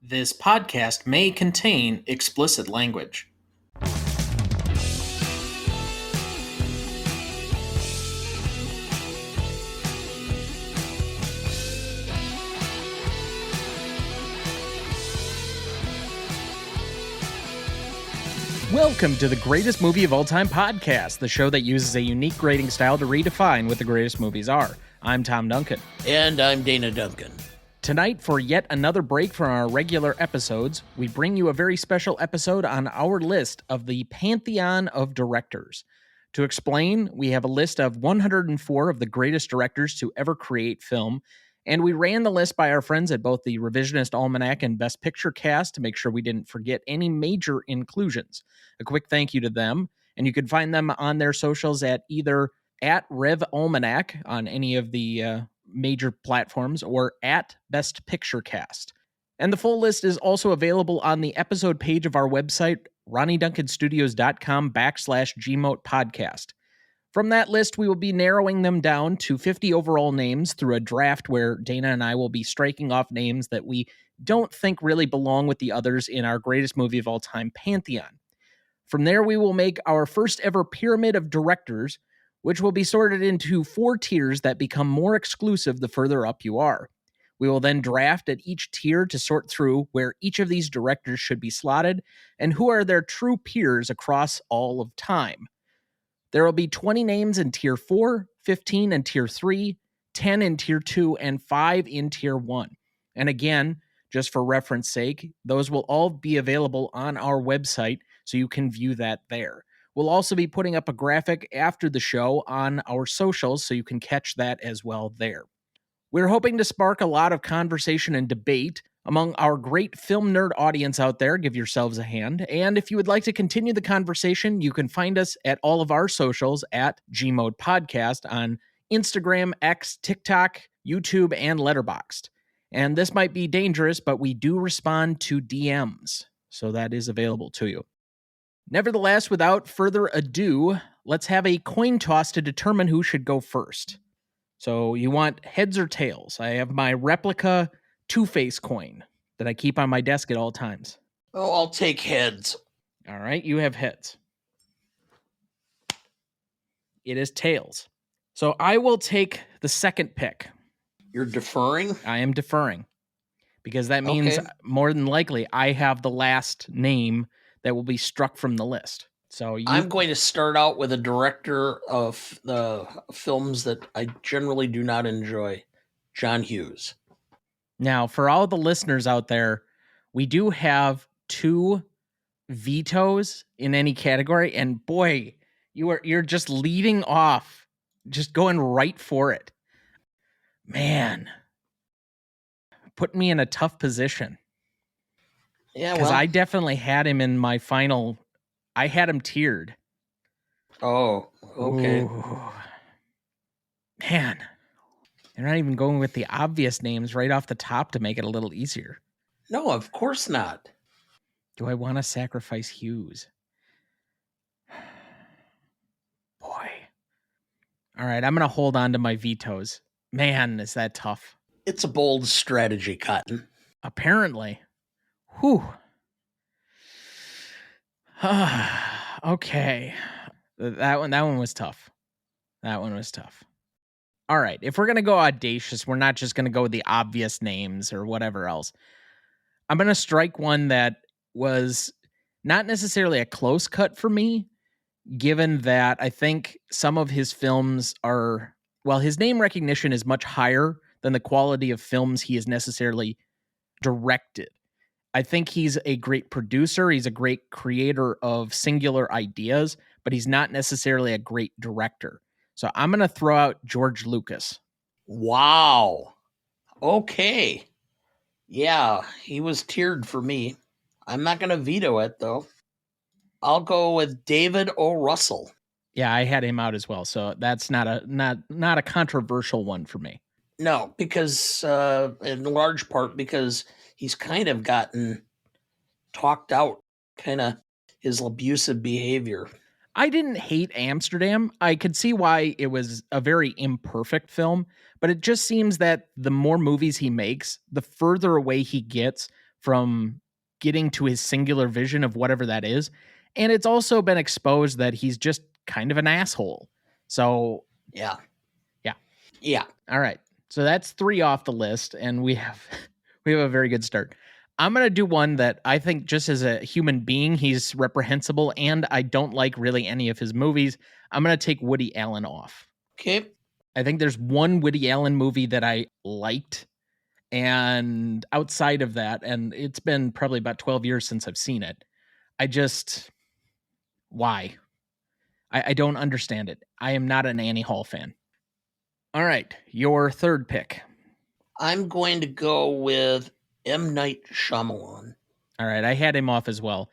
This podcast may contain explicit language. Welcome to the Greatest Movie of All Time podcast, the show that uses a unique grading style to redefine what the greatest movies are. I'm Tom Duncan. And I'm Dana Duncan. Tonight, for yet another break from our regular episodes, we bring you a very special episode on our list of the Pantheon of Directors. To explain, we have a list of 104 of the greatest directors to ever create film, and we ran the list by our friends at both the Revisionist Almanac and Best Picture cast to make sure we didn't forget any major inclusions. A quick thank you to them, and you can find them on their socials at either at Rev Almanac on any of the major platforms or at Best Picture Cast. And the full list is also available on the episode page of our website, ronnyduncanstudios.com/GMOAT podcast. From that list, we will be narrowing them down to 50 overall names through a draft where Dana and I will be striking off names that we don't think really belong with the others in our greatest movie of all time pantheon. From there, we will make our first ever pyramid of directors, which will be sorted into 4 tiers that become more exclusive the further up you are. We will then draft at each tier to sort through where each of these directors should be slotted and who are their true peers across all of time. There will be 20 names in Tier 4, 15 in Tier 3, 10 in Tier 2, and 5 in Tier 1. And again, just for reference sake, those will all be available on our website, so you can view that there. We'll also be putting up a graphic after the show on our socials, so you can catch that as well there. We're hoping to spark a lot of conversation and debate among our great film nerd audience out there. Give yourselves a hand. And if you would like to continue the conversation, you can find us at all of our socials at GMOAT Podcast on Instagram, X, TikTok, YouTube, and Letterboxd. And this might be dangerous, but we do respond to DMs, so that is available to you. Nevertheless, without further ado, let's have a coin toss to determine who should go first. So you want heads or tails? I have my replica Two-Face coin that I keep on my desk at all times. Oh, I'll take heads. All right, you have heads. It is tails. So I will take the second pick. You're deferring? I am deferring. Because that means more than likely I have the last name that will be struck from the list. So I'm going to start out with a director of the films that I generally do not enjoy, John Hughes. Now, for all the listeners out there, we do have 2 vetoes in any category, and boy, you're just leading off, just going right for it. Man, put me in a tough position. Yeah, because I definitely had him in my final. I had him tiered. Oh, okay. Ooh. Man, they're not even going with the obvious names right off the top to make it a little easier. No, of course not. Do I want to sacrifice Hughes? Boy. All right, I'm going to hold on to my vetoes. Man, is that tough. It's a bold strategy, Cotton. Apparently. Whew. Okay. That one was tough. That one was tough. All right. If we're going to go audacious, we're not just going to go with the obvious names or whatever else. I'm going to strike one that was not necessarily a close cut for me, given that I think some of his films are, well, his name recognition is much higher than the quality of films he has necessarily directed. I think he's a great producer. He's a great creator of singular ideas, but he's not necessarily a great director. So I'm going to throw out George Lucas. Wow. Okay. Yeah, he was tiered for me. I'm not going to veto it, though. I'll go with David O. Russell. Yeah, I had him out as well. So that's not a controversial one for me. No, because in large part because he's kind of gotten talked out, kind of his abusive behavior. I didn't hate Amsterdam. I could see why it was a very imperfect film, but it just seems that the more movies he makes, the further away he gets from getting to his singular vision of whatever that is. And it's also been exposed that he's just kind of an asshole. So, Yeah. Yeah. Yeah. All right. So that's 3 off the list, and we have a very good start. I'm going to do one that I think just as a human being, he's reprehensible, and I don't like really any of his movies. I'm going to take Woody Allen off. Okay. I think there's one Woody Allen movie that I liked, and outside of that, and it's been probably about 12 years since I've seen it, why? I don't understand it. I am not an Annie Hall fan. All right, your third pick. I'm going to go with M. Night Shyamalan. All right, I had him off as well.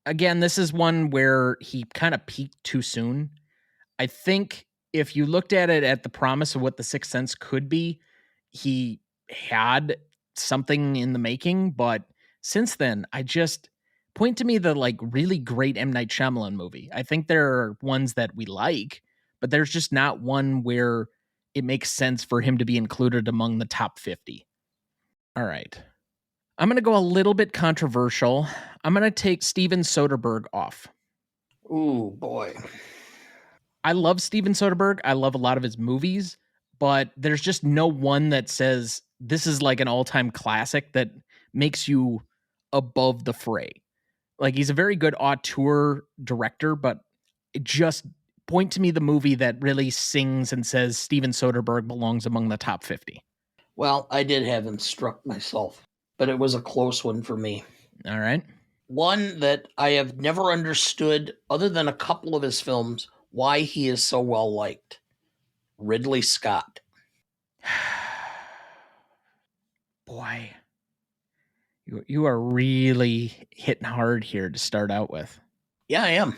Again, this is one where he kind of peaked too soon. I think if you looked at it at the promise of what The Sixth Sense could be, he had something in the making, but since then, I just point to me the like really great M. Night Shyamalan movie. I think there are ones that we like, but there's just not one where it makes sense for him to be included among the top 50. All right. I'm going to go a little bit controversial. I'm going to take Steven Soderbergh off. Ooh, boy. I love Steven Soderbergh. I love a lot of his movies, but there's just no one that says this is like an all-time classic that makes you above the fray. Like, he's a very good auteur director, but just point to me the movie that really sings and says Steven Soderbergh belongs among the top 50. Well, I did have him struck myself, but it was a close one for me. All right. One that I have never understood, other than a couple of his films, why he is so well liked. Ridley Scott. Boy, you are really hitting hard here to start out with. Yeah, I am.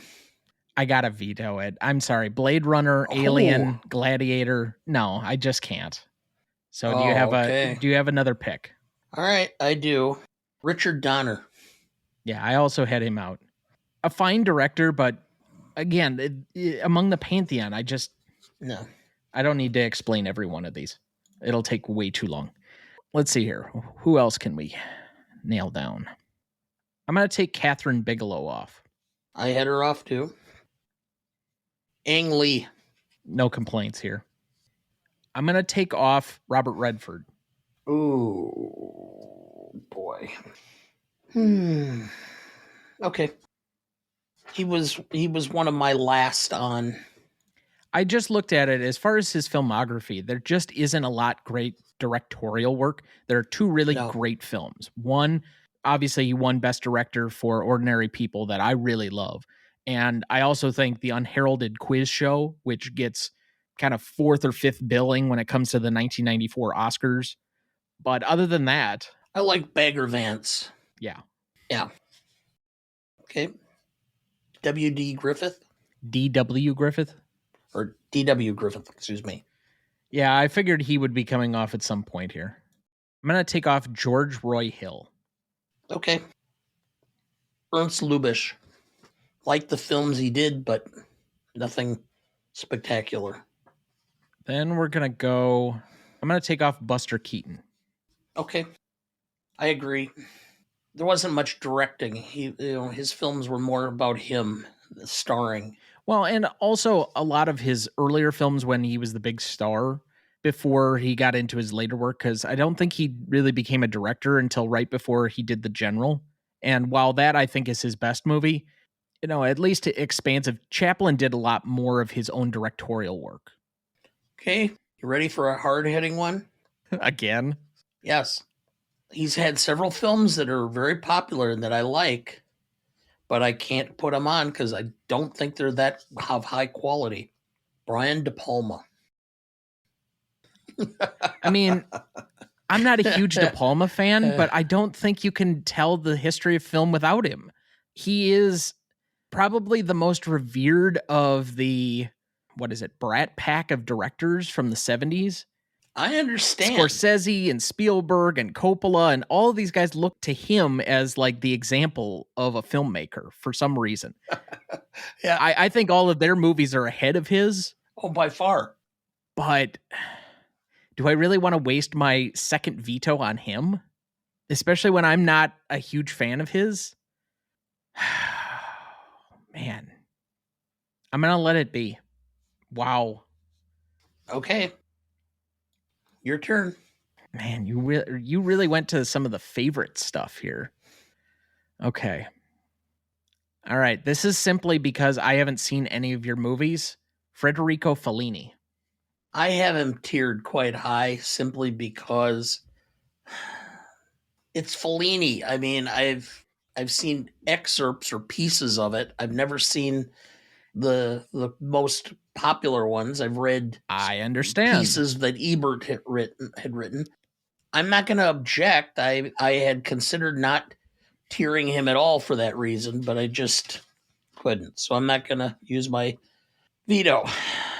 I gotta veto it. I'm sorry. Blade Runner, Alien, Gladiator. No, I just can't. So do you have another pick? All right, I do. Richard Donner. Yeah, I also had him out. A fine director, but again, among the Pantheon, No. I don't need to explain every one of these. It'll take way too long. Let's see here. Who else can we nail down? I'm going to take Catherine Bigelow off. I had her off too. Ang Lee. No complaints here. I'm going to take off Robert Redford. Ooh, boy. Okay. He was one of my last on. I just looked at it. As far as his filmography, there just isn't a lot great directorial work. There are 2 really great films. One, obviously, he won Best Director for Ordinary People that I really love. And I also think the Unheralded Quiz Show, which gets kind of 4th or 5th billing when it comes to the 1994 Oscars. But other than that, I like Bagger Vance. Yeah. Yeah. Okay. W.D. Griffith? D.W. Griffith? Or D.W. Griffith, excuse me. Yeah, I figured he would be coming off at some point here. I'm going to take off George Roy Hill. Okay. Ernst Lubitsch. Like the films he did, but nothing spectacular. Then we're going to I'm going to take off Buster Keaton. Okay. I agree. There wasn't much directing. His films were more about him starring. Well, and also a lot of his earlier films when he was the big star before he got into his later work, because I don't think he really became a director until right before he did The General. And while that I think is his best movie, at least Expansive, Chaplin did a lot more of his own directorial work. Okay. You ready for a hard-hitting one? Again? Yes. He's had several films that are very popular and that I like, but I can't put them on because I don't think they're that of high quality. Brian De Palma. I mean, I'm not a huge De Palma fan, but I don't think you can tell the history of film without him. He is probably the most revered of the, Brat Pack of directors from the 70s. I understand. Scorsese and Spielberg and Coppola and all of these guys look to him as like the example of a filmmaker for some reason. Yeah, I think all of their movies are ahead of his. Oh, by far. But do I really want to waste my second veto on him? especially when I'm not a huge fan of his. Man, I'm going to let it be. Wow. Okay. Your turn. Man, you really went to some of the favorite stuff here. Okay. All right. This is simply because I haven't seen any of your movies. Federico Fellini. I have him tiered quite high simply because it's Fellini. I mean, I've seen excerpts or pieces of it. I've never seen the most popular ones. I've read I understand. pieces that Ebert had written. I'm not going to object. I had considered not tiering him at all for that reason, but I just couldn't. So I'm not going to use my veto. All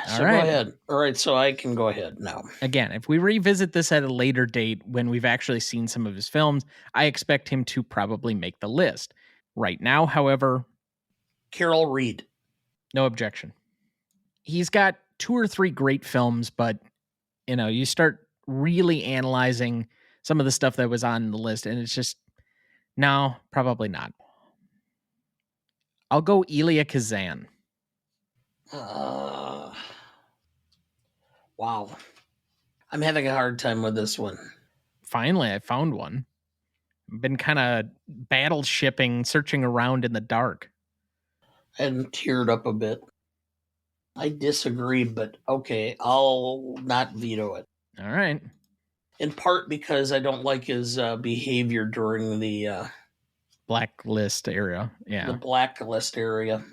So go right. ahead. All right, so I can go ahead now. Again, if we revisit this at a later date when we've actually seen some of his films, I expect him to probably make the list. Right now, however, Carol Reed. no objection. He's got 2 or 3 great films, but you start really analyzing some of the stuff that was on the list and it's just no, probably not. I'll go Elia Kazan. Wow. I'm having a hard time with this one. Finally, I found one. I've been kind of battleshipping, searching around in the dark. And teared up a bit. I disagree, but okay, I'll not veto it. All right. In part because I don't like his behavior during the Blacklist area. Yeah. blacklist era.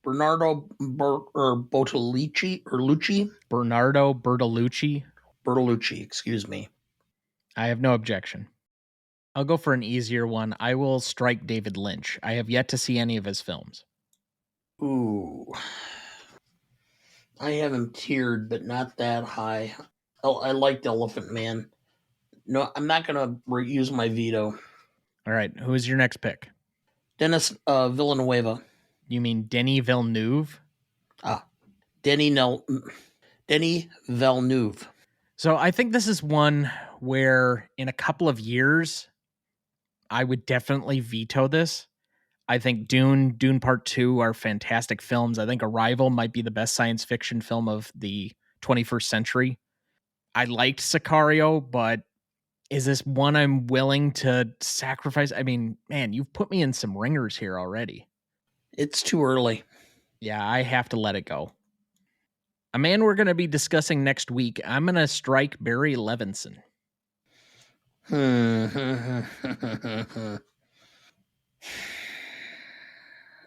Bernardo Bertolucci. Bernardo Bertolucci. Bertolucci, excuse me. I have no objection. I'll go for an easier one. I will strike David Lynch. I have yet to see any of his films. Ooh. I have him tiered, but not that high. Oh, I liked Elephant Man. No, I'm not going to use my veto. All right. Who is your next pick? Dennis Villanueva. You mean Denis Villeneuve? Denis Villeneuve. So I think this is one where in a couple of years, I would definitely veto this. I think Dune Part 2 are fantastic films. I think Arrival might be the best science fiction film of the 21st century. I liked Sicario, but is this one I'm willing to sacrifice? I mean, man, you've put me in some ringers here already. It's too early. Yeah, I have to let it go. A man we're going to be discussing next week, I'm going to strike Barry Levinson.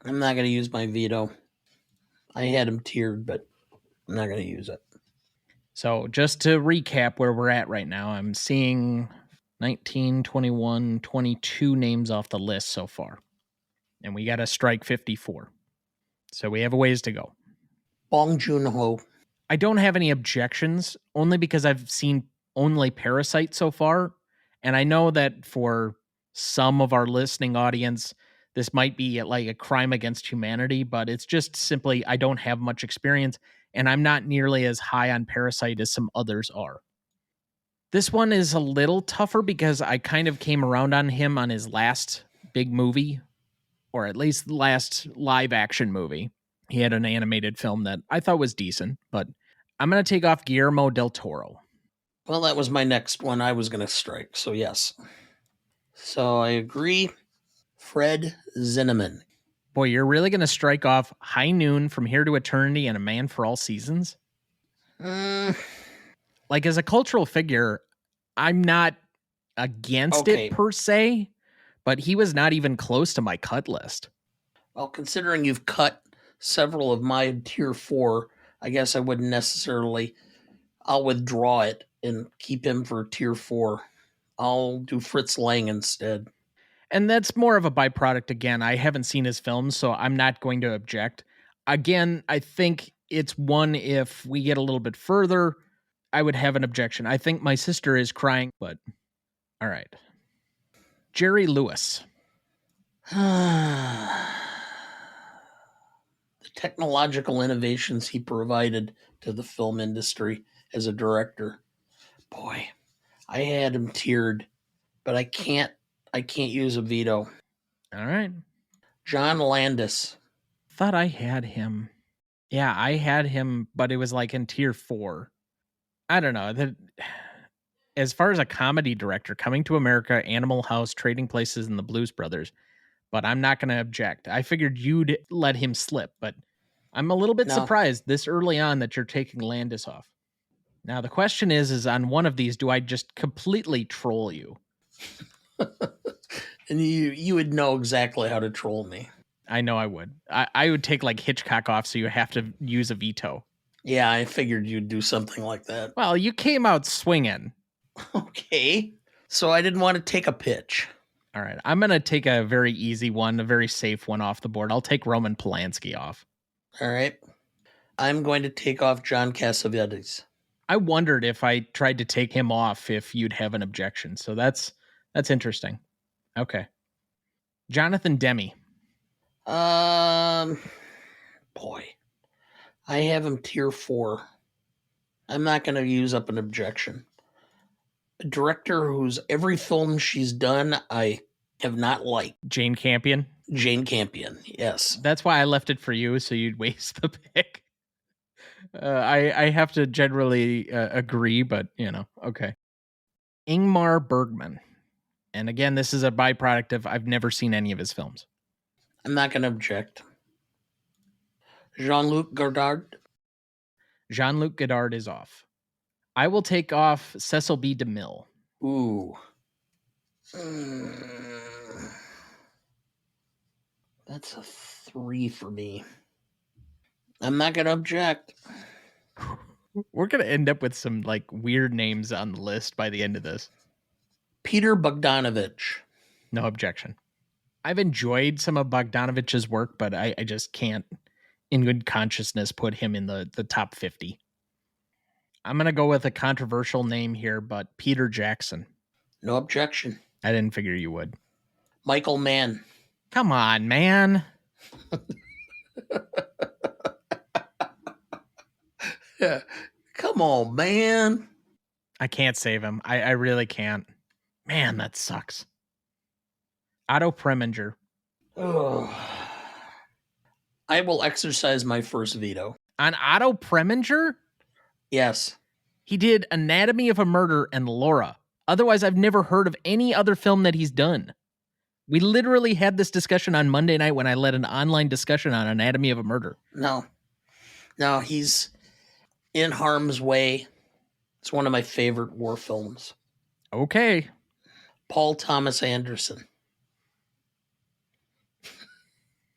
I'm not going to use my veto. I had him tiered, but I'm not going to use it. So just to recap where we're at right now, I'm seeing 19, 21, 22 names off the list so far. And we got to strike 54. So we have a ways to go. Bong Joon-ho. I don't have any objections, only because I've seen only Parasite so far. And I know that for some of our listening audience, this might be like a crime against humanity, but it's just simply I don't have much experience, and I'm not nearly as high on Parasite as some others are. This one is a little tougher because I kind of came around on him on his last big movie, or at least last live action movie. He had an animated film that I thought was decent, but I'm going to take off Guillermo del Toro. Well, that was my next one I was going to strike, so yes. So I agree. Fred Zinnemann. Boy, you're really going to strike off High Noon, From Here to Eternity, and A Man for All Seasons? Like, as a cultural figure, I'm not against it per se, but he was not even close to my cut list. Well, considering you've cut several of my tier 4, I guess I wouldn't necessarily. I'll withdraw it and keep him for tier 4. I'll do Fritz Lang instead. And that's more of a byproduct. Again, I haven't seen his films, so I'm not going to object. Again, I think it's one, if we get a little bit further, I would have an objection. I think My Sister Is Crying, but all right. Jerry Lewis. The technological innovations he provided to the film industry as a director. Boy, I had him tiered, but I can't use a veto. All right. John Landis. Thought I had him. Yeah, I had him, but it was like in tier 4. I don't know. As far as a comedy director, Coming to America, Animal House, Trading Places, and the Blues Brothers, but I'm not going to object. I figured you'd let him slip, but I'm a little bit No. surprised this early on that you're taking Landis off. Now, the question is on one of these, do I just completely troll you? And you would know exactly how to troll me. I know I would. I would take like Hitchcock off, so you have to use a veto. Yeah, I figured you'd do something like that. Well, you came out swinging. Okay. So I didn't want to take a pitch. All right. I'm going to take a very easy one, a very safe one off the board. I'll take Roman Polanski off. All right. I'm going to take off John Cassavetes. I wondered if I tried to take him off if you'd have an objection. So that's interesting. Okay. Jonathan Demme. Boy. I have him tier 4. I'm not going to use up an objection. A director whose every film she's done I have not liked. Jane Campion. Jane Campion, yes. That's why I left it for you, so you'd waste the pick. I have to generally agree, but okay. Ingmar Bergman. And again, this is a byproduct of I've never seen any of his films. I'm not going to object. Jean-Luc Godard. Jean-Luc Godard is off. I will take off Cecil B. DeMille. Ooh. That's a 3 for me. I'm not going to object. We're going to end up with some like weird names on the list by the end of this. Peter Bogdanovich. No objection. I've enjoyed some of Bogdanovich's work, but I just can't, in good consciousness, put him in the top 50. I'm going to go with a controversial name here, but Peter Jackson. No objection. I didn't figure you would. Michael Mann. Come on, man. Come on, man. I can't save him. I really can't. Man, that sucks. Otto Preminger. Oh. I will exercise my first veto. On Otto Preminger? Yes. He did Anatomy of a Murder and Laura. Otherwise, I've never heard of any other film that he's done. We literally had this discussion on Monday night when I led an online discussion on Anatomy of a Murder. No, he's In Harm's Way. It's one of my favorite war films. Okay. Paul Thomas Anderson.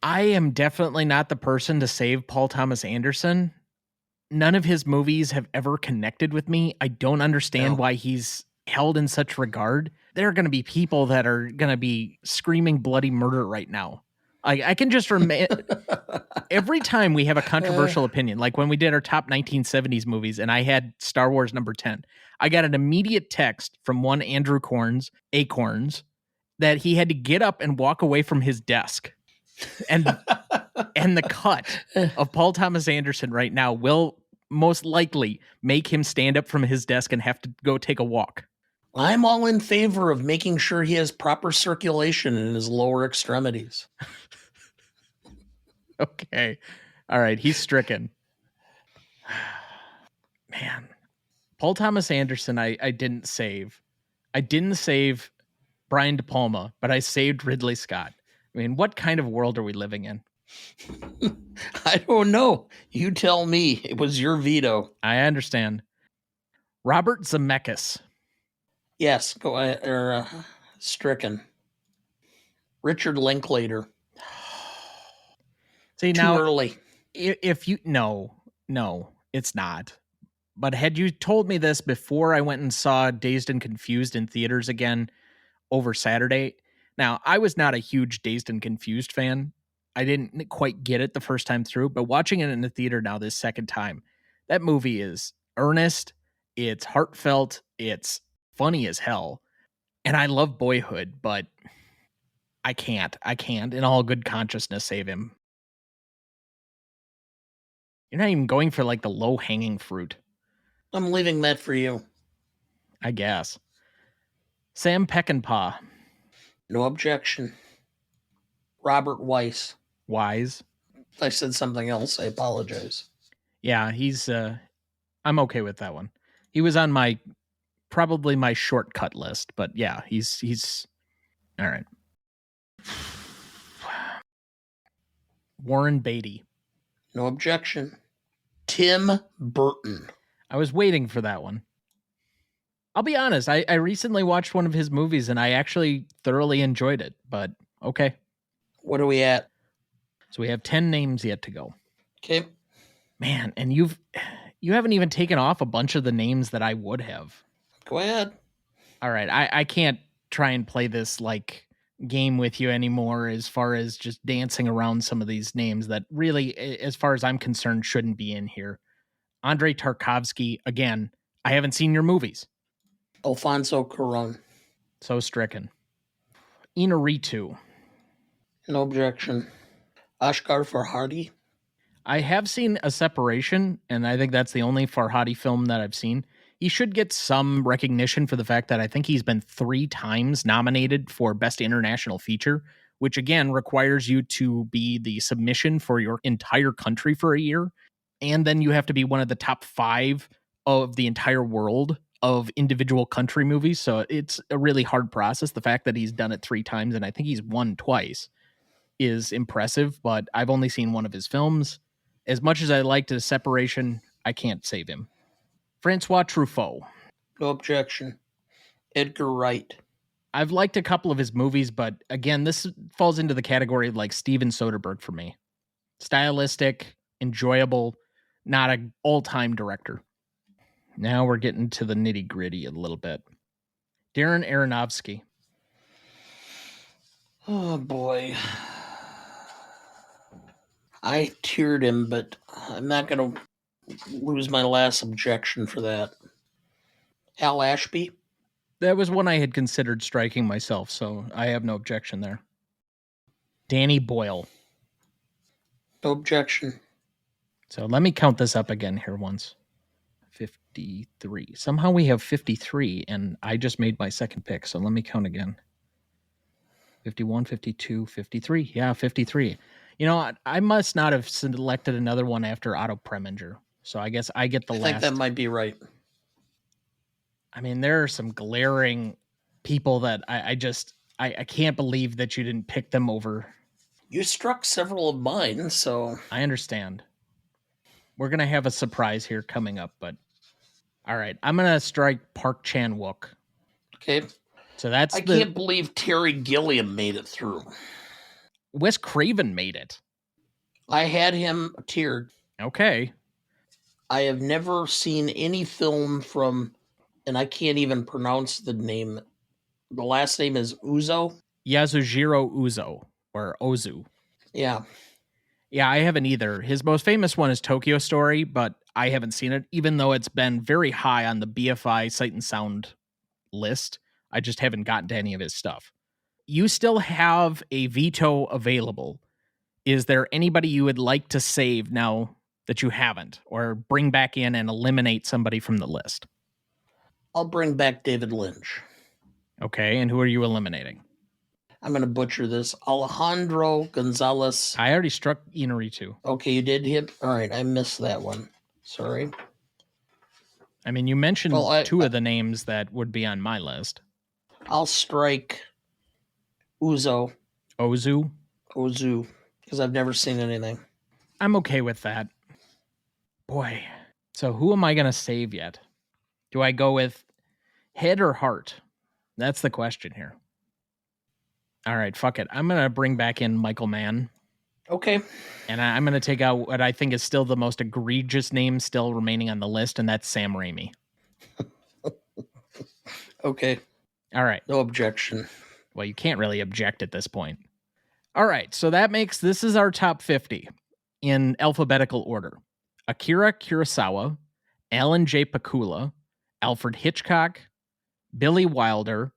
I am definitely not the person to save Paul Thomas Anderson. None of his movies have ever connected with me. I don't understand why he's held in such regard. There are going to be people that are going to be screaming bloody murder right now. I can just every time we have a controversial opinion, like when we did our top 1970s movies and I had Star Wars number 10, I got an immediate text from one Andrew Acorns, that he had to get up and walk away from his desk. And the cut of Paul Thomas Anderson right now will most likely make him stand up from his desk and have to go take a walk. I'm all in favor of making sure he has proper circulation in his lower extremities. Okay. All right. He's stricken. Man. Paul Thomas Anderson, I didn't save. I didn't save Brian De Palma, but I saved Ridley Scott. I mean, what kind of world are we living in? I don't know. You tell me. It was your veto. I understand. Robert Zemeckis. Yes, go ahead. Stricken. Richard Linklater. See, Too now, early. If you no, it's not. But had you told me this before I went and saw Dazed and Confused in theaters again over Saturday, now I was not a huge Dazed and Confused fan. I didn't quite get it the first time through, but watching it in the theater now this second time, that movie is earnest, it's heartfelt, it's funny as hell. And I love Boyhood, but I can't in all good consciousness save him. You're not even going for like the low-hanging fruit. I'm leaving that for you. I guess. Sam Peckinpah. No objection. Robert Weiss. Wise. If I said something else, I apologize. Yeah, he's I'm okay with that one. He was on my probably my shortcut list, but yeah, he's all right. Warren Beatty. No objection. Tim Burton. I was waiting for that one. I'll be honest, I recently watched one of his movies and I actually thoroughly enjoyed it, but okay. What are we at? So we have 10 names yet to go. Okay. Man, and you haven't even taken off a bunch of the names that I would have. Go ahead. All right, I can't try and play this like game with you anymore as far as just dancing around some of these names that really, as far as I'm concerned, shouldn't be in here. Andrei Tarkovsky, again, I haven't seen your movies. Alfonso Cuarón. So stricken. Inarritu. No objection. Ashghar Farhadi. I have seen A Separation, and I think that's the only Farhadi film that I've seen. He should get some recognition for the fact that I think he's been 3 times nominated for Best International Feature, which again requires you to be the submission for your entire country for a year. And then you have to be one of the top 5 of the entire world of individual country movies. So it's a really hard process. The fact that he's done it 3 times, and I think he's won twice, is impressive, but I've only seen one of his films. As much as I liked A Separation, I can't save him. Francois Truffaut. No objection. Edgar Wright. I've liked a couple of his movies, but again, this falls into the category of like Steven Soderbergh for me. Stylistic, enjoyable, not an all-time director. Now we're getting to the nitty-gritty a little bit. Darren Aronofsky. Oh, boy. I tiered him, but I'm not going to lose my last objection for that. Hal Ashby. That was one I had considered striking myself, so I have no objection there. Danny Boyle. No objection. So let me count this up again here once. 53. Somehow we have 53, and I just made my second pick, so let me count again. 51, 52, 53. Yeah, 53. You know, I must not have selected another one after Otto Preminger, so I guess I get the last. I think that might be right. I mean, there are some glaring people that I can't believe that you didn't pick them over. You struck several of mine, so... I understand. We're going to have a surprise here coming up, but... All right, I'm going to strike Park Chan-wook. Okay. So that's I can't believe Terry Gilliam made it through. Wes Craven made it. I had him tiered. Okay. I have never seen any film from... And I can't even pronounce the name. The last name is Uzo? Yasujiro Uzo, or Ozu. Yeah. Yeah, I haven't either. His most famous one is Tokyo Story, but I haven't seen it, even though it's been very high on the BFI Sight and Sound list. I just haven't gotten to any of his stuff. You still have a veto available. Is there anybody you would like to save now that you haven't, or bring back in and eliminate somebody from the list? I'll bring back David Lynch. Okay, and who are you eliminating? I'm going to butcher this. Alejandro Gonzalez. I already struck Inarritu. Okay, you did hit. All right, I missed that one. Sorry. I mean, you mentioned 2 of the names that would be on my list. I'll strike Uzo. Ozu? Ozu, because I've never seen anything. I'm okay with that. Boy, so who am I going to save yet? Do I go with head or heart? That's the question here. All right, fuck it. I'm going to bring back in Michael Mann. Okay. And I'm going to take out what I think is still the most egregious name still remaining on the list, and that's Sam Raimi. Okay. All right. No objection. Well, you can't really object at this point. All right, so this is our top 50 in alphabetical order. Akira Kurosawa, Alan J. Pakula, Alfred Hitchcock, Billy Wilder,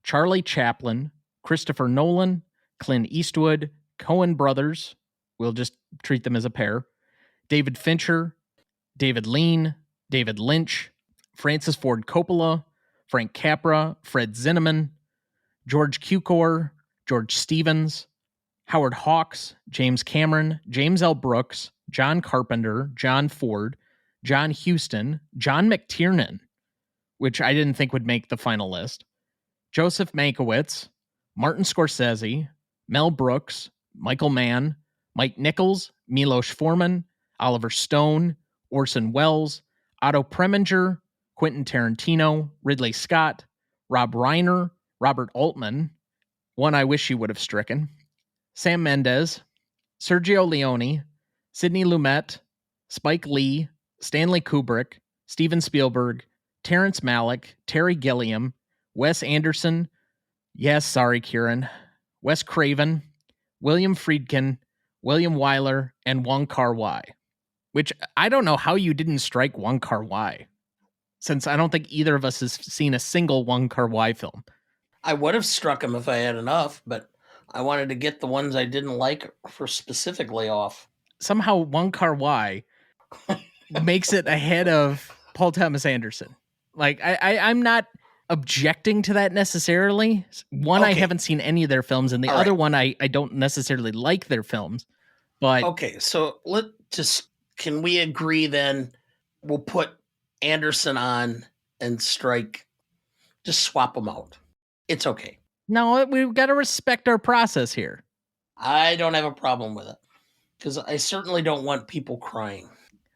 Charlie Chaplin, Christopher Nolan, Clint Eastwood, Coen Brothers, we'll just treat them as a pair, David Fincher, David Lean, David Lynch, Francis Ford Coppola, Frank Capra, Fred Zinnemann, George Cukor, George Stevens, Howard Hawks, James Cameron, James L. Brooks, John Carpenter, John Ford, John Huston, John McTiernan, which I didn't think would make the final list, Joseph Mankiewicz, Martin Scorsese, Mel Brooks, Michael Mann, Mike Nichols, Milos Forman, Oliver Stone, Orson Welles, Otto Preminger, Quentin Tarantino, Ridley Scott, Rob Reiner, Robert Altman, one I wish he would have stricken, Sam Mendes, Sergio Leone, Sidney Lumet, Spike Lee, Stanley Kubrick, Steven Spielberg, Terrence Malick, Terry Gilliam, Wes Anderson, yes, sorry, Kieran, Wes Craven, William Friedkin, William Wyler, and Wong Kar-wai, which I don't know how you didn't strike Wong Kar-wai, since I don't think either of us has seen a single Wong Kar-wai film. I would have struck him if I had enough, but I wanted to get the ones I didn't like for specifically off. Somehow Wong Kar-wai makes it ahead of Paul Thomas Anderson. Like, I'm not objecting to that necessarily. One, I haven't seen any of their films, and the other one, I don't necessarily like their films. But okay, so can we agree then we'll put Anderson on and strike, just swap them out. It's okay. No, we've got to respect our process here. I don't have a problem with it, because I certainly don't want people crying.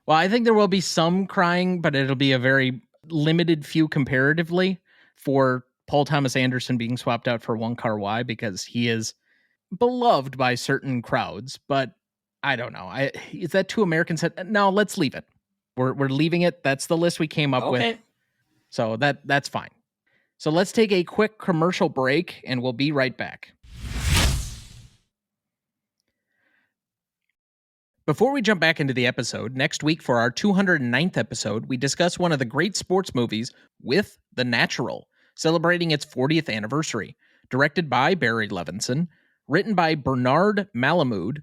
Well, I think there will be some crying, but it'll be a very limited few comparatively for Paul Thomas Anderson being swapped out for Wong Kar-wai, because he is beloved by certain crowds. But I don't know. Is that too American set? No, let's leave it. We're leaving it. That's the list we came up with. So that's fine. So let's take a quick commercial break, and we'll be right back. Before we jump back into the episode, next week for our 209th episode, we discuss one of the great sports movies, With the Natural, celebrating its 40th anniversary. Directed by Barry Levinson, written by Bernard Malamud,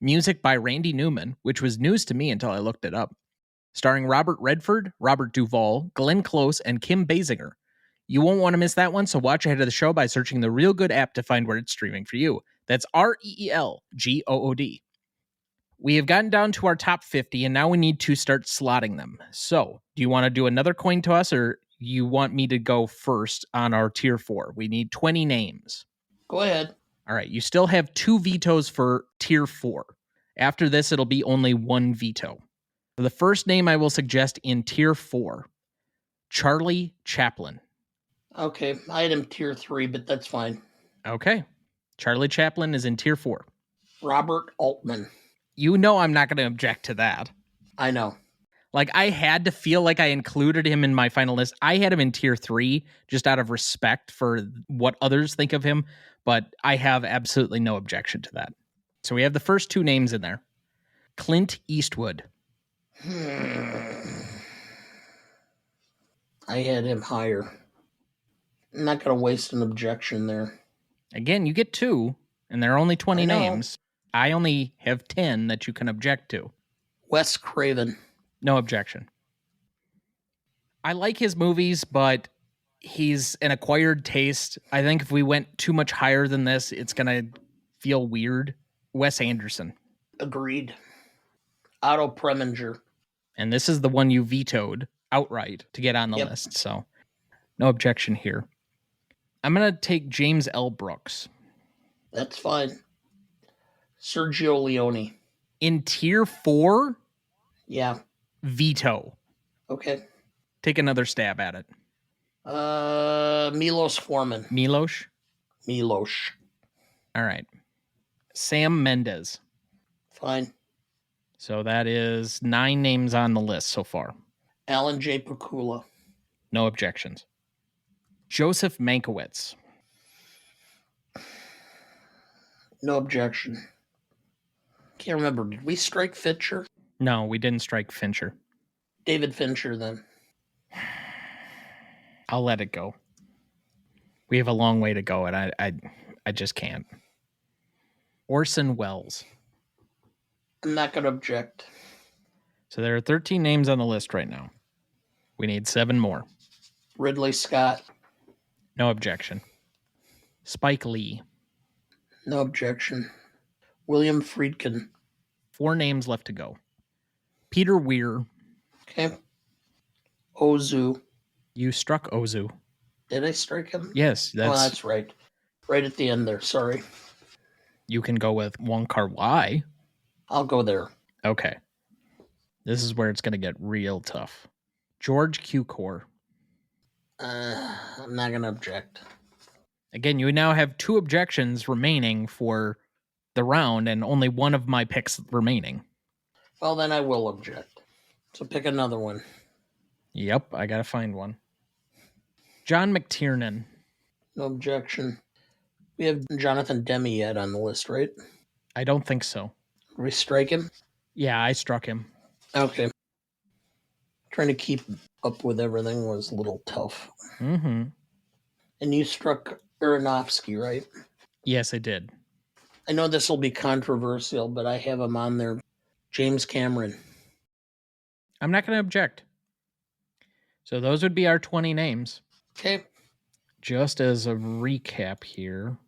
music by Randy Newman, which was news to me until I looked it up. Starring Robert Redford, Robert Duvall, Glenn Close, and Kim Basinger. You won't want to miss that one, so watch ahead of the show by searching the Real Good app to find where it's streaming for you. That's REELGOOD. We have gotten down to our top 50, and now we need to start slotting them. So, do you want to do another coin toss, or you want me to go first on our tier 4? We need 20 names. Go ahead. All right, you still have 2 vetoes for tier 4. After this, it'll be only 1 veto. The first name I will suggest in tier 4, Charlie Chaplin. Okay, I had him tier 3, but that's fine. Okay, Charlie Chaplin is in tier 4. Robert Altman. You know I'm not going to object to that. I know. Like, I had to feel like I included him in my final list. I had him in tier 3 just out of respect for what others think of him, but I have absolutely no objection to that. So we have the first 2 names in there. Clint Eastwood. I had him higher. I'm not going to waste an objection there. Again, you get 2, and there are only 20 names. I only have 10 that you can object to. Wes Craven. No objection. I like his movies, but he's an acquired taste. I think if we went too much higher than this, it's going to feel weird. Wes Anderson. Agreed. Otto Preminger. And this is the one you vetoed outright to get on the list, so no objection here. I'm going to take James L. Brooks. That's fine. Sergio Leone. In tier 4? Yeah. Veto. Okay. Take another stab at it. Milos Forman. Milos? Milos. All right. Sam Mendes. Fine. So that is 9 names on the list so far. Alan J. Pakula. No objections. Joseph Mankiewicz. No objection. Can't remember. Did we strike Fincher? No, we didn't strike Fincher. David Fincher, then. I'll let it go. We have a long way to go, and I just can't. Orson Welles. I'm not going to object. So there are 13 names on the list right now. We need 7 more. Ridley Scott. No objection. Spike Lee. No objection. William Friedkin. 4 names left to go. Peter Weir. Okay. Ozu. You struck Ozu. Did I strike him? Yes, that's right. Right at the end there. Sorry. You can go with Wong Kar-wai. I'll go there. Okay. This is where it's going to get real tough. George Cukor. I'm not going to object. Again, you now have 2 objections remaining for the round and only one of my picks remaining. Well, then I will object. So pick another one. Yep, I got to find one. John McTiernan. No objection. We have Jonathan Demme yet on the list, right? I don't think so. Did we strike him? Yeah, I struck him. Okay. Trying to keep up with everything was a little tough. Mm-hmm. And you struck Aronofsky, right? Yes, I did. I know this will be controversial, but I have him on there. James Cameron. I'm not going to object. So those would be our 20 names. Okay. Just as a recap here.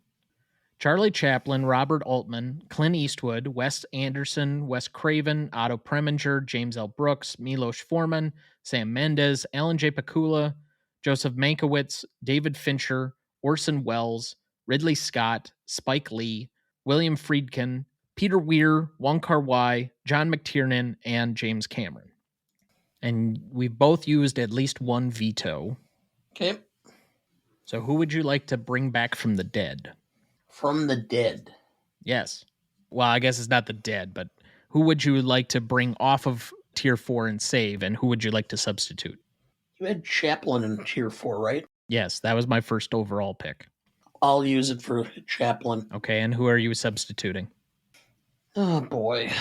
Charlie Chaplin, Robert Altman, Clint Eastwood, Wes Anderson, Wes Craven, Otto Preminger, James L. Brooks, Milos Forman, Sam Mendes, Alan J. Pakula, Joseph Mankiewicz, David Fincher, Orson Welles, Ridley Scott, Spike Lee, William Friedkin, Peter Weir, Wong Kar-wai, John McTiernan, and James Cameron. And we've both used at least one veto. Okay. So who would you like to bring back from the dead? From the dead. Yes. Well, I guess it's not the dead, but who would you like to bring off of tier 4 and save, and who would you like to substitute? You had Chaplin in tier 4, right? Yes, that was my first overall pick. I'll use it for Chaplin. Okay, and who are you substituting? Oh, boy.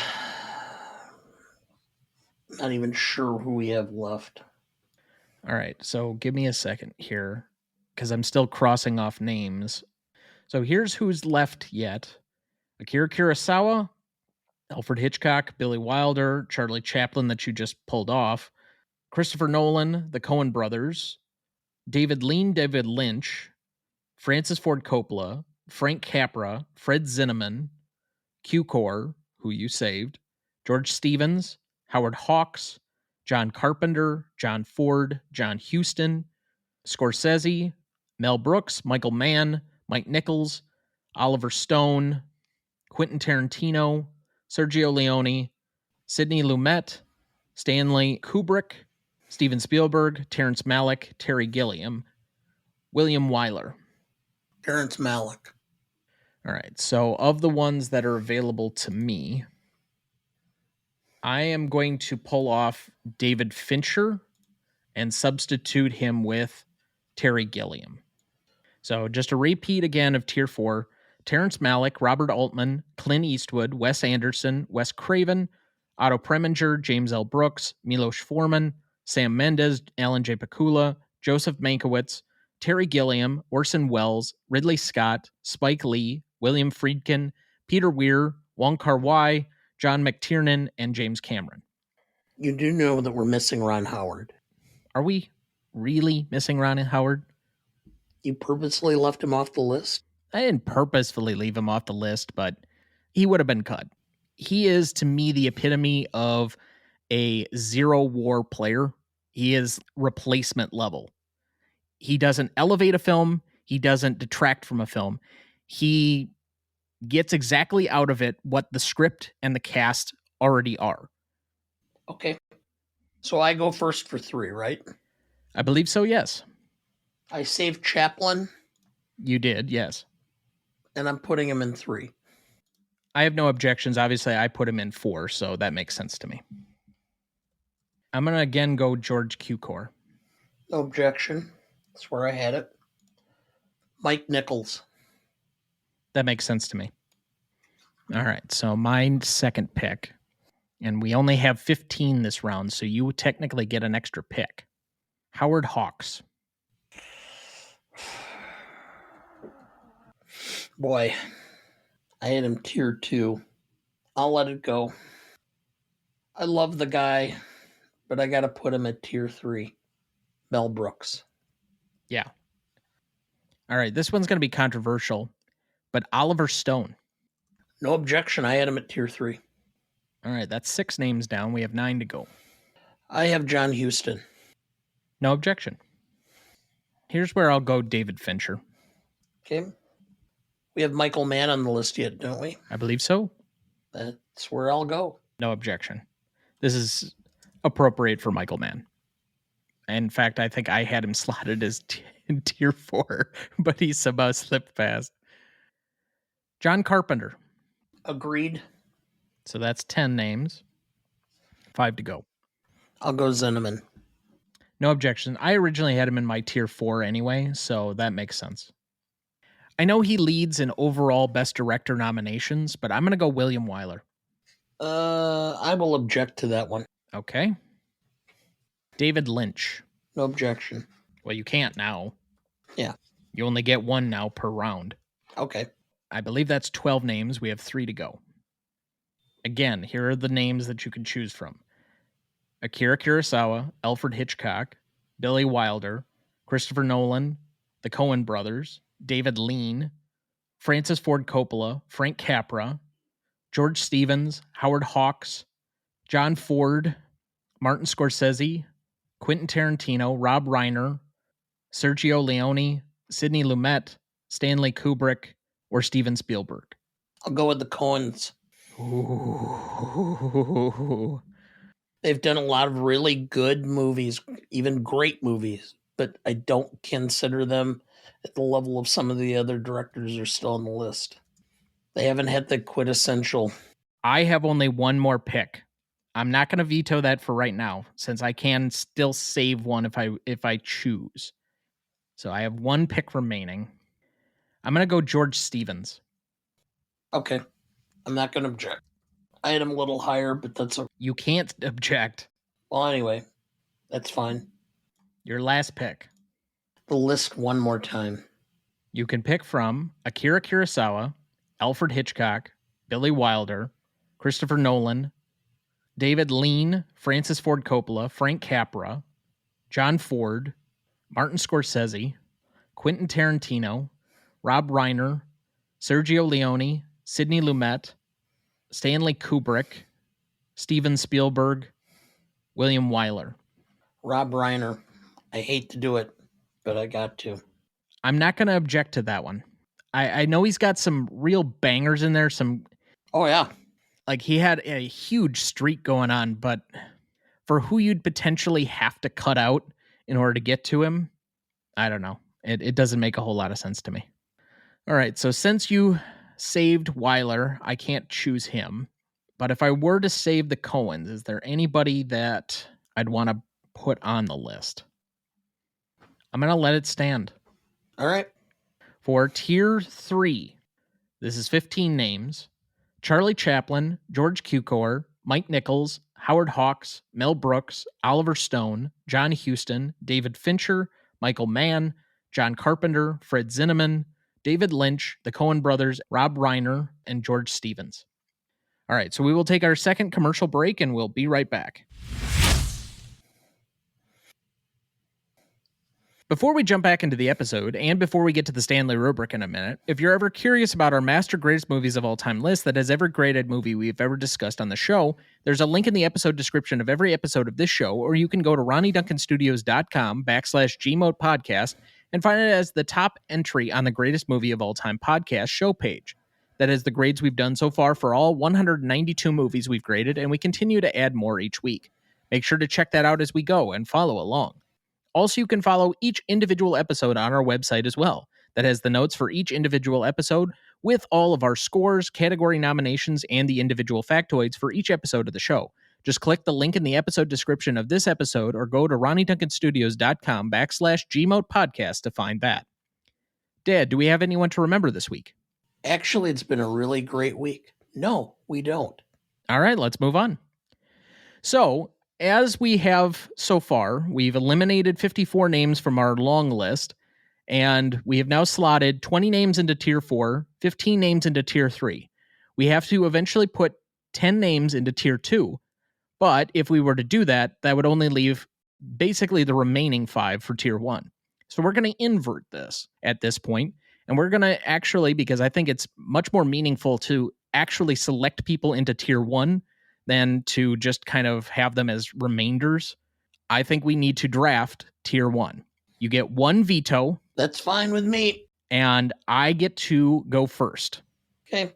Not even sure who we have left. All right, so give me a second here, because I'm still crossing off names. So here's who's left yet. Akira Kurosawa, Alfred Hitchcock, Billy Wilder, Charlie Chaplin that you just pulled off, Christopher Nolan, the Coen brothers, David Lean, David Lynch, Francis Ford Coppola, Frank Capra, Fred Zinnemann, Cukor, who you saved, George Stevens, Howard Hawks, John Carpenter, John Ford, John Huston, Scorsese, Mel Brooks, Michael Mann, Mike Nichols, Oliver Stone, Quentin Tarantino, Sergio Leone, Sidney Lumet, Stanley Kubrick, Steven Spielberg, Terrence Malick, Terry Gilliam, William Wyler. Terrence Malick. All right, so of the ones that are available to me, I am going to pull off David Fincher and substitute him with Terry Gilliam. So just a repeat again of tier 4, Terrence Malick, Robert Altman, Clint Eastwood, Wes Anderson, Wes Craven, Otto Preminger, James L. Brooks, Milos Forman, Sam Mendes, Alan J. Pakula, Joseph Mankiewicz, Terry Gilliam, Orson Welles, Ridley Scott, Spike Lee, William Friedkin, Peter Weir, Wong Kar-wai, John McTiernan, and James Cameron. You do know that we're missing Ron Howard. Are we really missing Ron Howard? You purposely left him off the list? I didn't purposefully leave him off the list, but he would have been cut. He is, to me, the epitome of a zero war player. He is replacement level. He doesn't elevate a film. He doesn't detract from a film. He gets exactly out of it what the script and the cast already are. Okay. So I go first for 3, right? I believe so, yes. I saved Chaplin. You did, yes. And I'm putting him in 3. I have no objections. Obviously, I put him in 4, so that makes sense to me. I'm going to again go George Cukor. No objection. That's where I had it. Mike Nichols. That makes sense to me. All right, so my second pick, and we only have 15 this round, so you technically get an extra pick. Howard Hawks. Boy, I had him tier 2. I'll let it go. I love the guy, but I got to put him at tier 3. Mel Brooks. Yeah. All right, this one's going to be controversial, but Oliver Stone. No objection. I had him at tier 3. All right, that's 6 names down. We have 9 to go. I have John Huston. No objection. Here's where I'll go David Fincher. Okay. We have Michael Mann on the list yet, don't we? I believe so. That's where I'll go. No objection. This is appropriate for Michael Mann. In fact, I think I had him slotted as tier 4, but he somehow slipped past. John Carpenter. Agreed. So that's 10 names. 5 to go. I'll go Zinnemann. No objection. I originally had him in my tier 4 anyway, so that makes sense. I know he leads in overall Best Director nominations, but I'm going to go William Wyler. I will object to that one. Okay. David Lynch. No objection. Well, you can't now. Yeah. You only get 1 now per round. Okay. I believe that's 12 names. We have 3 to go. Again, here are the names that you can choose from. Akira Kurosawa, Alfred Hitchcock, Billy Wilder, Christopher Nolan, the Coen brothers, David Lean, Francis Ford Coppola, Frank Capra, George Stevens, Howard Hawks, John Ford, Martin Scorsese, Quentin Tarantino, Rob Reiner, Sergio Leone, Sidney Lumet, Stanley Kubrick, or Steven Spielberg. I'll go with the Coens. Ooh. They've done a lot of really good movies, even great movies, but I don't consider them at the level of some of the other directors who are still on the list. They haven't had the quintessential. I have only 1 more pick. I'm not going to veto that for right now, since I can still save one if I choose. So I have 1 pick remaining. I'm going to go George Stevens. Okay. I'm not going to object. I had him a little higher, but that's okay. You can't object. Well, anyway, that's fine. Your last pick. The list one more time. You can pick from Akira Kurosawa, Alfred Hitchcock, Billy Wilder, Christopher Nolan, David Lean, Francis Ford Coppola, Frank Capra, John Ford, Martin Scorsese, Quentin Tarantino, Rob Reiner, Sergio Leone, Sidney Lumet, Stanley Kubrick, Steven Spielberg, William Wyler. Rob Reiner. I hate to do it, but I got to. I'm not going to object to that one. I know he's got some real bangers in there. Oh, yeah. Like, he had a huge streak going on, but for who you'd potentially have to cut out in order to get to him, I don't know. It doesn't make a whole lot of sense to me. All right, so since you saved Wyler, I can't choose him. But if I were to save the Coens, is there anybody that I'd want to put on the list? I'm going to let it stand. All right. For tier 3, this is 15 names. Charlie Chaplin, George Cukor, Mike Nichols, Howard Hawks, Mel Brooks, Oliver Stone, John Huston, David Fincher, Michael Mann, John Carpenter, Fred Zinnemann, David Lynch, the Coen brothers, Rob Reiner, and George Stevens. All right, so we will take our second commercial break and we'll be right back. Before we jump back into the episode, and before we get to the Stanley rubric in a minute, if you're ever curious about our Master Greatest Movies of All Time list that has every graded movie we've ever discussed on the show, there's a link in the episode description of every episode of this show, or you can go to RonnyDuncanStudios.com/GMOAT podcast and find it as the top entry on the Greatest Movie of All Time podcast show page. That is the grades we've done so far for all 192 movies we've graded, and we continue to add more each week. Make sure to check that out as we go and follow along. Also, you can follow each individual episode on our website as well. That has the notes for each individual episode with all of our scores, category nominations, and the individual factoids for each episode of the show. Just click the link in the episode description of this episode or go to RonnyDuncanStudios.com/GMOAT podcast to find that. Dad, do we have anyone to remember this week? Actually, it's been a really great week. No, we don't. All right, let's move on. So, as we have so far, we've eliminated 54 names from our long list, and we have now slotted 20 names into tier 4, 15 names into tier 3. We have to eventually put 10 names into tier 2, but if we were to do that, that would only leave basically the remaining 5 for tier 1. So we're going to invert this at this point, and we're going to actually, because I think it's much more meaningful to actually select people into tier 1 than to just kind of have them as remainders. I think we need to draft tier 1. You get 1 veto. That's fine with me. And I get to go first. Okay.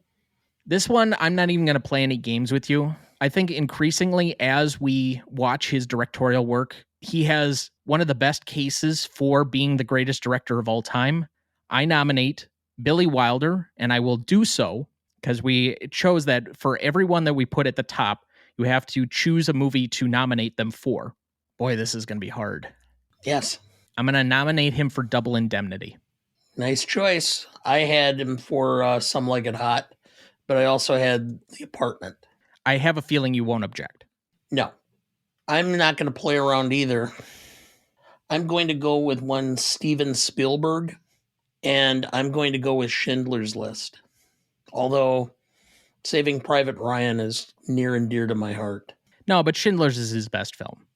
This one, I'm not even going to play any games with you. I think increasingly as we watch his directorial work, he has one of the best cases for being the greatest director of all time. I nominate Billy Wilder, and I will do so because we chose that for everyone that we put at the top, you have to choose a movie to nominate them for. Boy, this is going to be hard. Yes. I'm going to nominate him for Double Indemnity. Nice choice. I had him for Some Like It Hot, but I also had The Apartment. I have a feeling you won't object. No. I'm not going to play around either. I'm going to go with one Steven Spielberg, and I'm going to go with Schindler's List. Although Saving Private Ryan is near and dear to my heart. No, but Schindler's is his best film.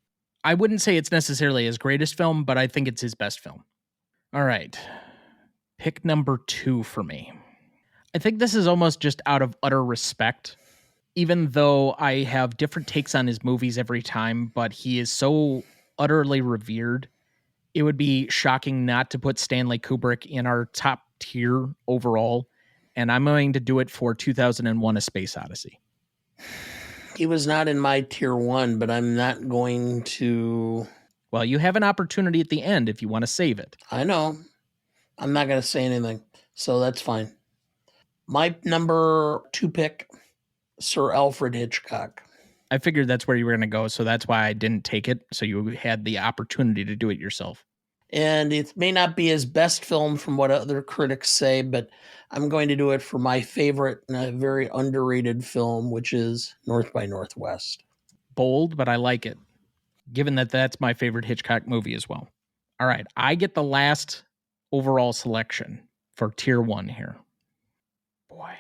I wouldn't say it's necessarily his greatest film, but I think it's his best film. All right. Pick number 2 for me. I think this is almost just out of utter respect, even though I have different takes on his movies every time, but he is so utterly revered. It would be shocking not to put Stanley Kubrick in our top tier overall, and I'm going to do it for 2001: A Space Odyssey. He was not in my tier 1, but I'm not going to... Well, you have an opportunity at the end if you want to save it. I know. I'm not going to say anything, so that's fine. My number 2 pick, Sir Alfred Hitchcock. I figured that's where you were going to go, so that's why I didn't take it, so you had the opportunity to do it yourself. And it may not be his best film from what other critics say, but I'm going to do it for my favorite and a very underrated film, which is North by Northwest. Bold, but I like it, given that that's my favorite Hitchcock movie as well. All right, I get the last overall selection for tier 1 here. Boy.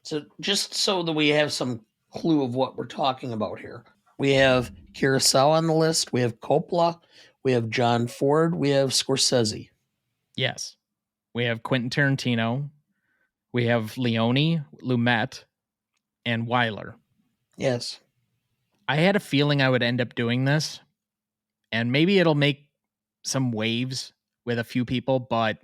So just so that we have some clue of what we're talking about here, we have Kurosawa on the list, we have Coppola, we have John Ford, we have Scorsese. Yes. We have Quentin Tarantino, we have Leone, Lumet, and Weiler. Yes. I had a feeling I would end up doing this, and maybe it'll make some waves with a few people, but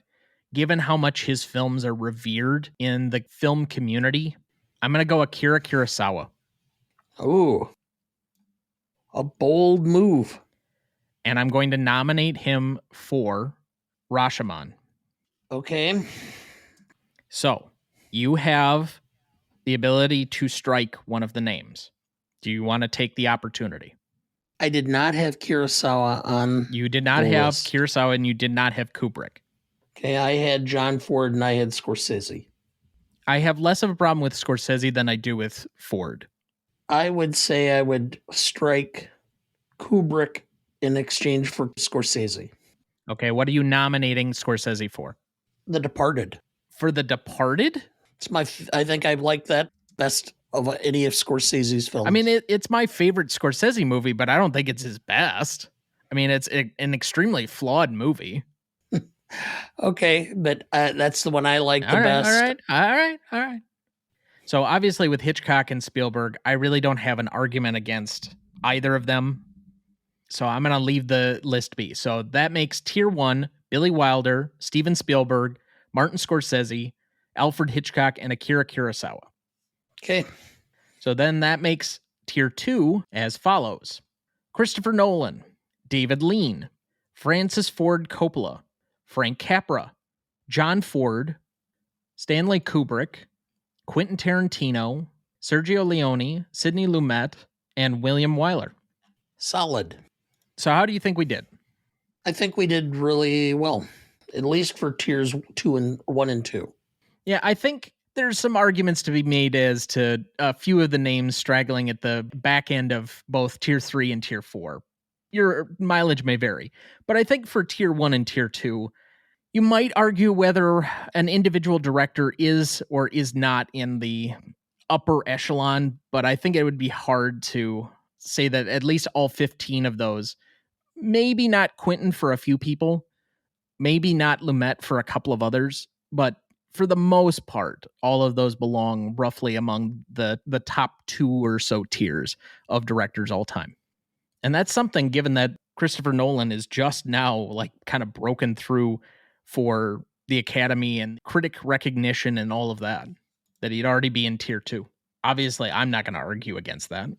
given how much his films are revered in the film community, I'm going to go Akira Kurosawa. Ooh. A bold move. And I'm going to nominate him for Rashomon. Okay. So, you have the ability to strike one of the names. Do you want to take the opportunity? I did not have Kurosawa on. You did not have Kurosawa, and you did not have Kubrick. Okay, I had John Ford and I had Scorsese. I have less of a problem with Scorsese than I do with Ford. I would say I would strike Kubrick in exchange for Scorsese. Okay, what are you nominating Scorsese for? The Departed. For The Departed? I think I like that best of any of Scorsese's films. I mean, it's my favorite Scorsese movie, but I don't think it's his best. I mean, it's an extremely flawed movie. Okay, but that's the one I like the best. All right. So obviously with Hitchcock and Spielberg, I really don't have an argument against either of them. So I'm going to leave the list be. So that makes tier 1, Billy Wilder, Steven Spielberg, Martin Scorsese, Alfred Hitchcock, and Akira Kurosawa. Okay. So then that makes tier 2 as follows: Christopher Nolan, David Lean, Francis Ford Coppola, Frank Capra, John Ford, Stanley Kubrick, Quentin Tarantino, Sergio Leone, Sidney Lumet, and William Wyler. Solid. So how do you think we did? I think we did really well, at least for tiers 1 and 2. Yeah, I think there's some arguments to be made as to a few of the names straggling at the back end of both tier 3 and tier 4. Your mileage may vary, but I think for tier 1 and tier 2, you might argue whether an individual director is or is not in the upper echelon, but I think it would be hard to say that at least all 15 of those maybe not Quentin for a few people, maybe not Lumet for a couple of others, but for the most part, all of those belong roughly among the top 2 or so tiers of directors all time. And that's something, given that Christopher Nolan is just now like kind of broken through for the Academy and critic recognition and all of that, that he'd already be in tier 2. Obviously, I'm not going to argue against that.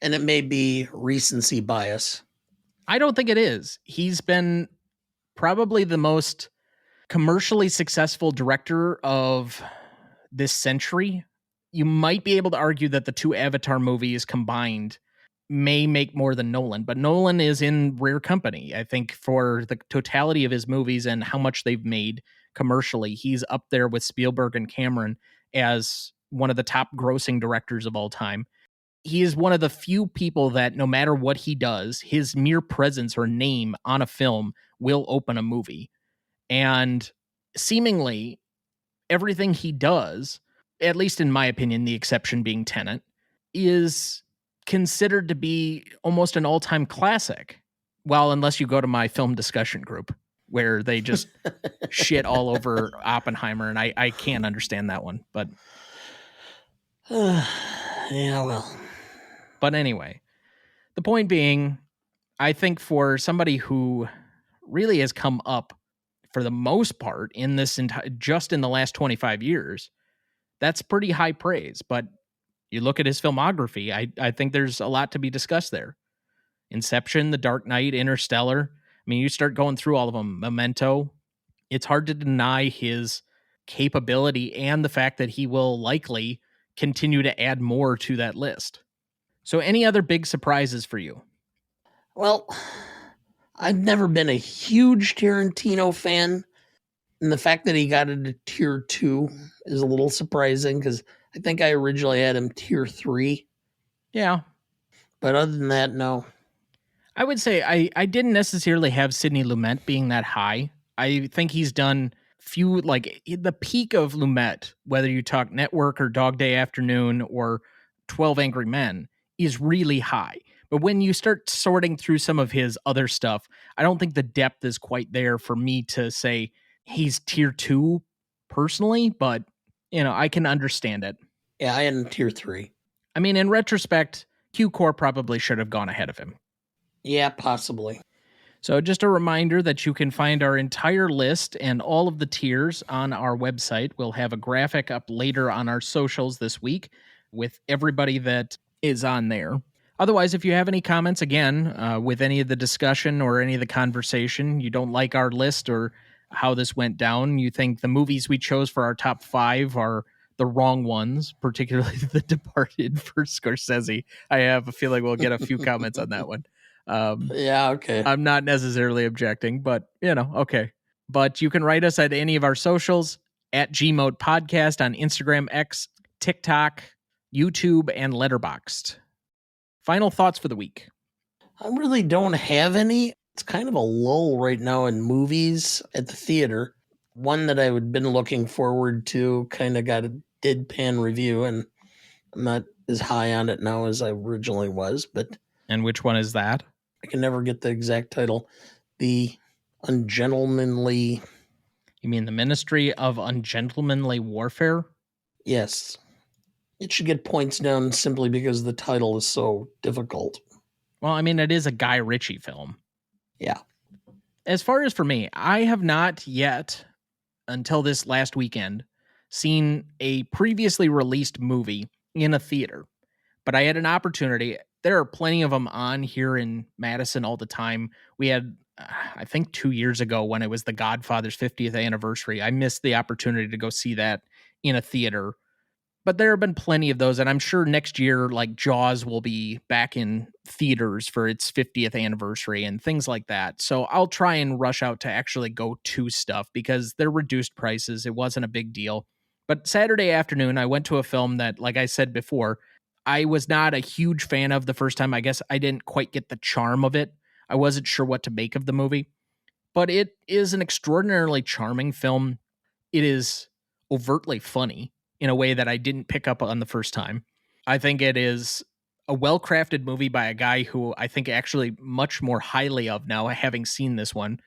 And it may be recency bias. I don't think it is. He's been probably the most commercially successful director of this century. You might be able to argue that the 2 Avatar movies combined may make more than Nolan, but Nolan is in rare company. I think for the totality of his movies and how much they've made commercially, he's up there with Spielberg and Cameron as one of the top grossing directors of all time. He is one of the few people that no matter what he does, his mere presence or name on a film will open a movie. And seemingly everything he does, at least in my opinion, the exception being Tenet, is considered to be almost an all-time classic. Well, unless you go to my film discussion group where they just shit all over Oppenheimer, and I can't understand that one. But Yeah, well. But anyway, the point being, I think for somebody who really has come up for the most part in this just in the last 25 years, that's pretty high praise. But you look at his filmography, I think there's a lot to be discussed there. Inception, The Dark Knight, Interstellar. I mean, you start going through all of them. Memento. It's hard to deny his capability and the fact that he will likely continue to add more to that list. So any other big surprises for you? Well, I've never been a huge Tarantino fan, and the fact that he got into tier 2 is a little surprising because I think I originally had him tier 3. Yeah. But other than that, no. I would say I didn't necessarily have Sidney Lumet being that high. I think he's done few, like the peak of Lumet, whether you talk Network or Dog Day Afternoon or 12 Angry Men, is really high. But when you start sorting through some of his other stuff, I don't think the depth is quite there for me to say he's tier 2 personally, but I can understand it. Yeah, I had him tier 3. I mean, in retrospect, Q Core probably should have gone ahead of him. Yeah, possibly. So just a reminder that you can find our entire list and all of the tiers on our website. We'll have a graphic up later on our socials this week with everybody that is on there. Otherwise, if you have any comments, again, with any of the discussion or any of the conversation, you don't like our list or how this went down, you think the movies we chose for our top 5 are the wrong ones, particularly The Departed for Scorsese, I have a feeling we'll get a few comments on that one. Yeah, okay. I'm not necessarily objecting, but okay. But you can write us at any of our socials at GMOAT Podcast on Instagram, X, TikTok, YouTube, and Letterboxd. Final thoughts for the week. I really don't have any. It's kind of a lull right now in movies at the theater. One that I had been looking forward to kind of got a deadpan review, and I'm not as high on it now as I originally was. But And which one is that? I can never get the exact title. The Ungentlemanly. You mean the Ministry of Ungentlemanly Warfare? Yes. It should get points down simply because the title is so difficult. Well, I mean, it is a Guy Ritchie film. Yeah. As far as for me, I have not yet, until this last weekend, seen a previously released movie in a theater. But I had an opportunity. There are plenty of them on here in Madison all the time. We had, I think 2 years ago when it was The Godfather's 50th anniversary, I missed the opportunity to go see that in a theater. But there have been plenty of those, and I'm sure next year, like Jaws will be back in theaters for its 50th anniversary and things like that. So I'll try and rush out to actually go to stuff because they're reduced prices. It wasn't a big deal. But Saturday afternoon, I went to a film that, like I said before, I was not a huge fan of the first time. I guess I didn't quite get the charm of it. I wasn't sure what to make of the movie. But it is an extraordinarily charming film. It is overtly funny in a way that I didn't pick up on the first time. I think it is a well-crafted movie by a guy who I think actually much more highly of now, having seen this one.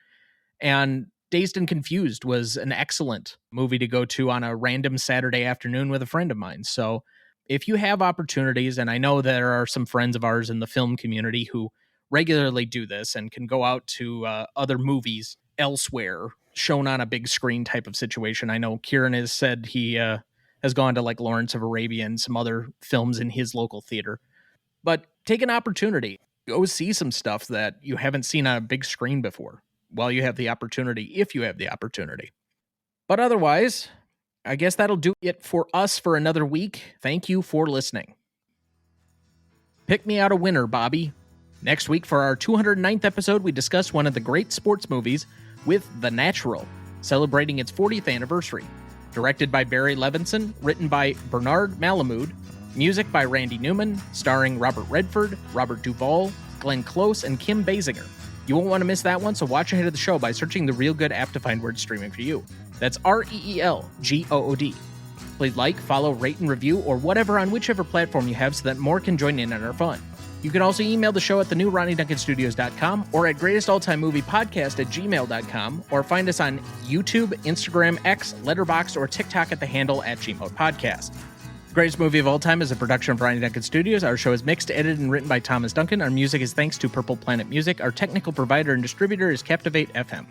And Dazed and Confused was an excellent movie to go to on a random Saturday afternoon with a friend of mine. So if you have opportunities, and I know there are some friends of ours in the film community who regularly do this and can go out to other movies elsewhere, shown on a big screen type of situation. I know Kieran has said he has gone to like Lawrence of Arabia and some other films in his local theater. But take an opportunity. Go see some stuff that you haven't seen on a big screen before while you have the opportunity, if you have the opportunity. But otherwise, I guess that'll do it for us for another week. Thank you for listening. Pick me out a winner, Bobby. Next week for our 209th episode, we discuss one of the great sports movies with The Natural, celebrating its 40th anniversary. Directed by Barry Levinson, written by Bernard Malamud, music by Randy Newman, starring Robert Redford, Robert Duvall, Glenn Close, and Kim Basinger. You won't want to miss that one, so watch ahead of the show by searching the Real Good app to find where it's streaming for you. That's REELGOOD. Please like, follow, rate, and review, or whatever on whichever platform you have so that more can join in on our fun. You can also email the show at thenewRonnyDuncanStudios.com or at greatestalltimemoviepodcast@gmail.com, or find us on YouTube, Instagram, X, Letterboxd, or TikTok at the handle @GMOAT Podcast. Greatest Movie of All Time is a production of Ronny Duncan Studios. Our show is mixed, edited, and written by Thomas Duncan. Our music is thanks to Purple Planet Music. Our technical provider and distributor is Captivate FM.